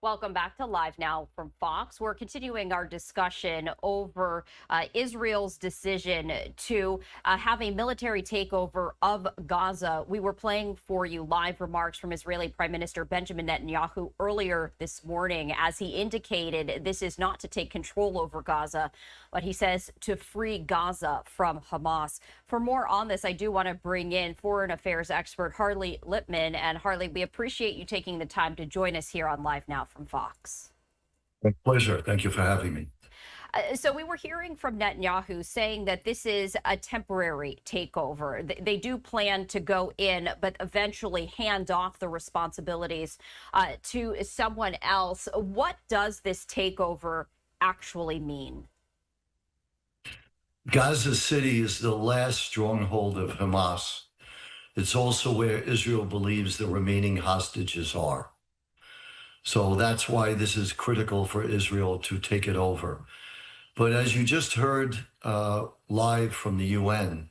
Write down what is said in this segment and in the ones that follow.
Welcome back to Live Now from Fox. We're continuing our discussion over Israel's decision to have a military takeover of Gaza. We were playing for you live remarks from Israeli Prime Minister Benjamin Netanyahu earlier this morning as he indicated this is not to take control over Gaza, but he says to free Gaza from Hamas. For more on this, I do want to bring in foreign affairs expert Harley Lippman. And Harley, we appreciate you taking the time to join us here on Live Now from Fox. My pleasure. Thank you for having me. So we were hearing from Netanyahu saying that this is a temporary takeover. They do plan to go in, but eventually hand off the responsibilities to someone else. What does this takeover actually mean? Gaza City is the last stronghold of Hamas. It's also where Israel believes the remaining hostages are. So that's why this is critical for Israel to take it over. But as you just heard live from the UN,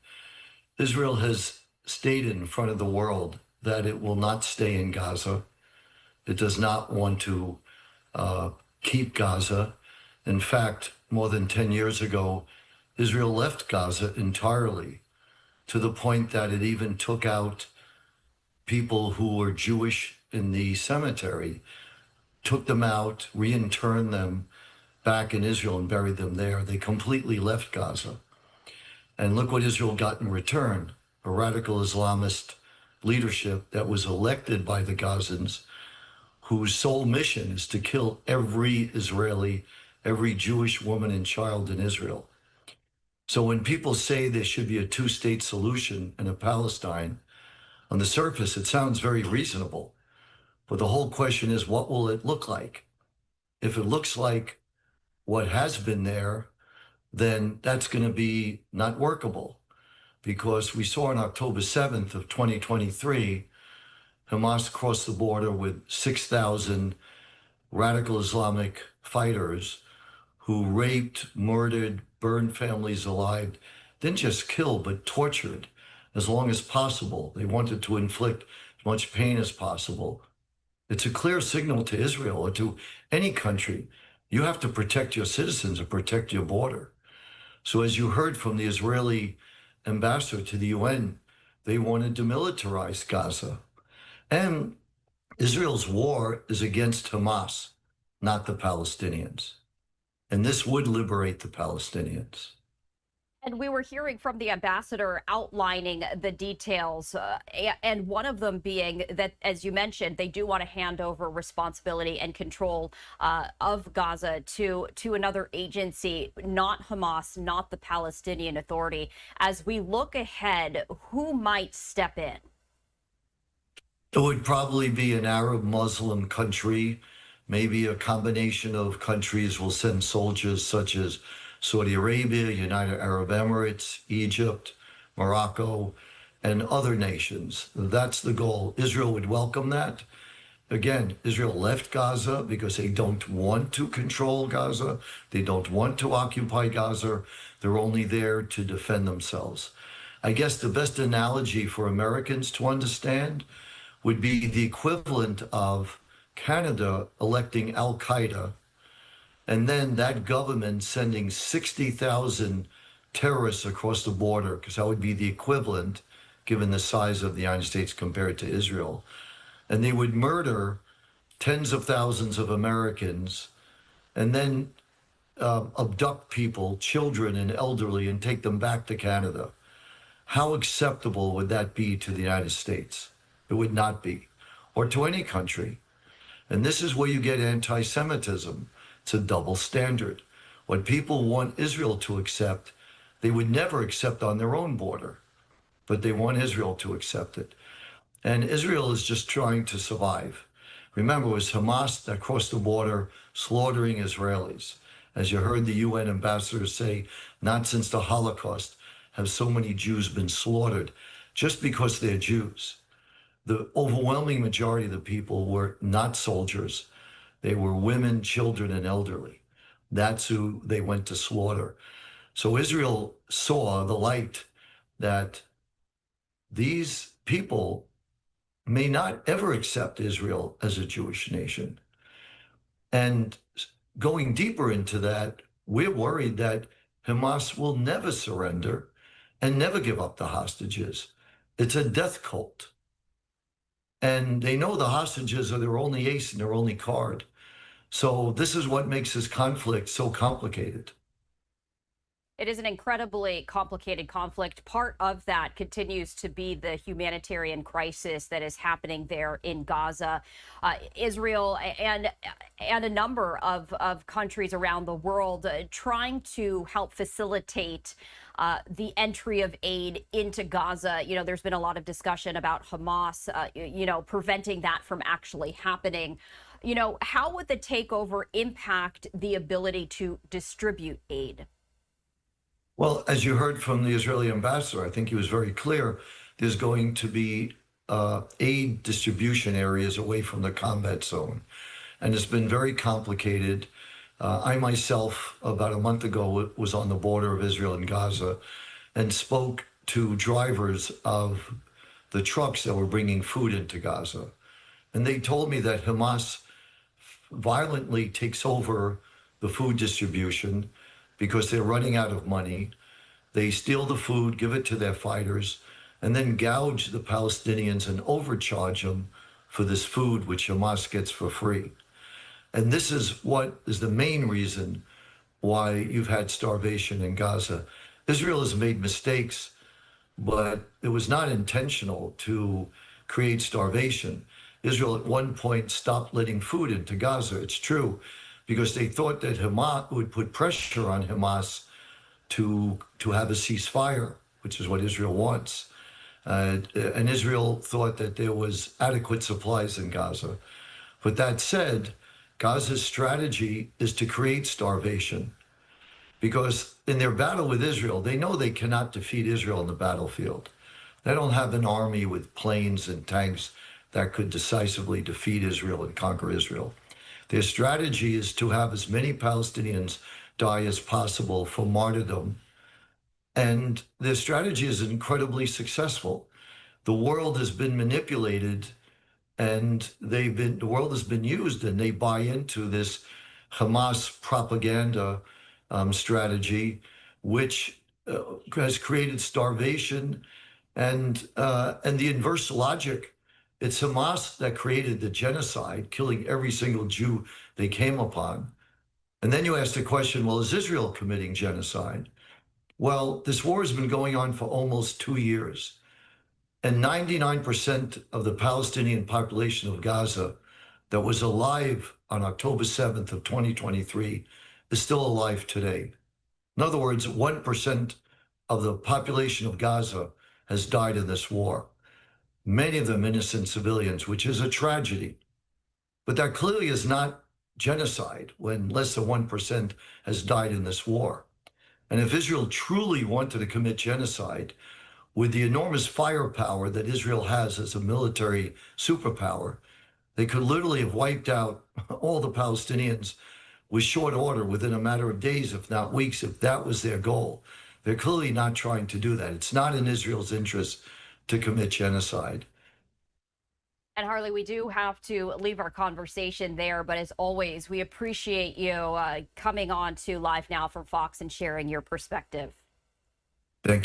Israel has stated in front of the world that it will not stay in Gaza. It does not want to keep Gaza. In fact, more than 10 years ago, Israel left Gaza entirely, to the point that it even took out people who were Jewish in the cemetery, took them out, reinterned them back in Israel and buried them there. They completely left Gaza. And look what Israel got in return: a radical Islamist leadership that was elected by the Gazans, whose sole mission is to kill every Israeli, every Jewish woman and child in Israel. So when people say there should be a two-state solution in a Palestine, on the surface, it sounds very reasonable. But the whole question is, what will it look like? If it looks like what has been there, then that's going to be not workable, because we saw on October 7th of 2023, Hamas crossed the border with 6,000 radical Islamic fighters who raped, murdered, burned families alive, didn't just kill, but tortured as long as possible. They wanted to inflict as much pain as possible. It's a clear signal to Israel or to any country: you have to protect your citizens and protect your border. So as you heard from the Israeli ambassador to the UN, they wanted to militarize Gaza. And Israel's war is against Hamas, not the Palestinians. And this would liberate the Palestinians. And we were hearing from the ambassador outlining the details, and one of them being that, as you mentioned, they do want to hand over responsibility and control of Gaza to another agency, not Hamas, not the Palestinian Authority. As we look ahead, who might step in? It would probably be an Arab Muslim country. Maybe a combination of countries will send soldiers, such as Saudi Arabia, United Arab Emirates, Egypt, Morocco, and other nations. That's the goal. Israel would welcome that. Again, Israel left Gaza because they don't want to control Gaza. They don't want to occupy Gaza. They're only there to defend themselves. I guess the best analogy for Americans to understand would be the equivalent of Canada electing Al-Qaeda, and then that government sending 60,000 terrorists across the border, because that would be the equivalent, given the size of the United States compared to Israel. And they would murder tens of thousands of Americans and then abduct people, children and elderly, and take them back to Canada. How acceptable would that be to the United States? It would not be, or to any country. And this is where you get anti-Semitism. It's a double standard. What people want Israel to accept, they would never accept on their own border, but they want Israel to accept it. And Israel is just trying to survive. Remember, it was Hamas that crossed the border slaughtering Israelis. As you heard the UN ambassador say, not since the Holocaust have so many Jews been slaughtered just because they're Jews. The overwhelming majority of the people were not soldiers. They were women, children, and elderly. That's who they went to slaughter. So Israel saw the light that these people may not ever accept Israel as a Jewish nation. And going deeper into that, we're worried that Hamas will never surrender and never give up the hostages. It's a death cult. And they know the hostages are their only ace and their only card. So this is what makes this conflict so complicated. It is an incredibly complicated conflict. Part of that continues to be the humanitarian crisis that is happening there in Gaza. Israel and a number of countries around the world trying to help facilitate the entry of aid into Gaza. You know, there's been a lot of discussion about Hamas, preventing that from actually happening. You know, how would the takeover impact the ability to distribute aid? Well, as you heard from the Israeli ambassador, I think he was very clear. There's going to be aid distribution areas away from the combat zone. And it's been very complicated. I myself, about a month ago, was on the border of Israel and Gaza and spoke to drivers of the trucks that were bringing food into Gaza. And they told me that Hamas violently takes over the food distribution because they're running out of money. They steal the food, give it to their fighters, and then gouge the Palestinians and overcharge them for this food, which Hamas gets for free. And this is what is the main reason why you've had starvation in Gaza. Israel has made mistakes, but it was not intentional to create starvation. Israel at one point stopped letting food into Gaza. It's true, because they thought that Hamas would put pressure on Hamas to have a ceasefire, which is what Israel wants. And Israel thought that there was adequate supplies in Gaza. But that said, Gaza's strategy is to create starvation, because in their battle with Israel, they know they cannot defeat Israel on the battlefield. They don't have an army with planes and tanks that could decisively defeat Israel and conquer Israel. Their strategy is to have as many Palestinians die as possible for martyrdom. And their strategy is incredibly successful. The world has been manipulated, and the world has been used, and they buy into this Hamas propaganda strategy, which has created starvation and the inverse logic. It's Hamas that created the genocide, killing every single Jew they came upon. And then you ask the question, well, is Israel committing genocide? Well, this war has been going on for almost 2 years. And 99% of the Palestinian population of Gaza that was alive on October 7th of 2023 is still alive today. In other words, 1% of the population of Gaza has died in this war. Many of them innocent civilians, which is a tragedy. But that clearly is not genocide when less than 1% has died in this war. And if Israel truly wanted to commit genocide, with the enormous firepower that Israel has as a military superpower, they could literally have wiped out all the Palestinians with short order within a matter of days, if not weeks, if that was their goal. They're clearly not trying to do that. It's not in Israel's interest to commit genocide. And Harley, we do have to leave our conversation there. But as always, we appreciate you coming on to Live Now from Fox and sharing your perspective.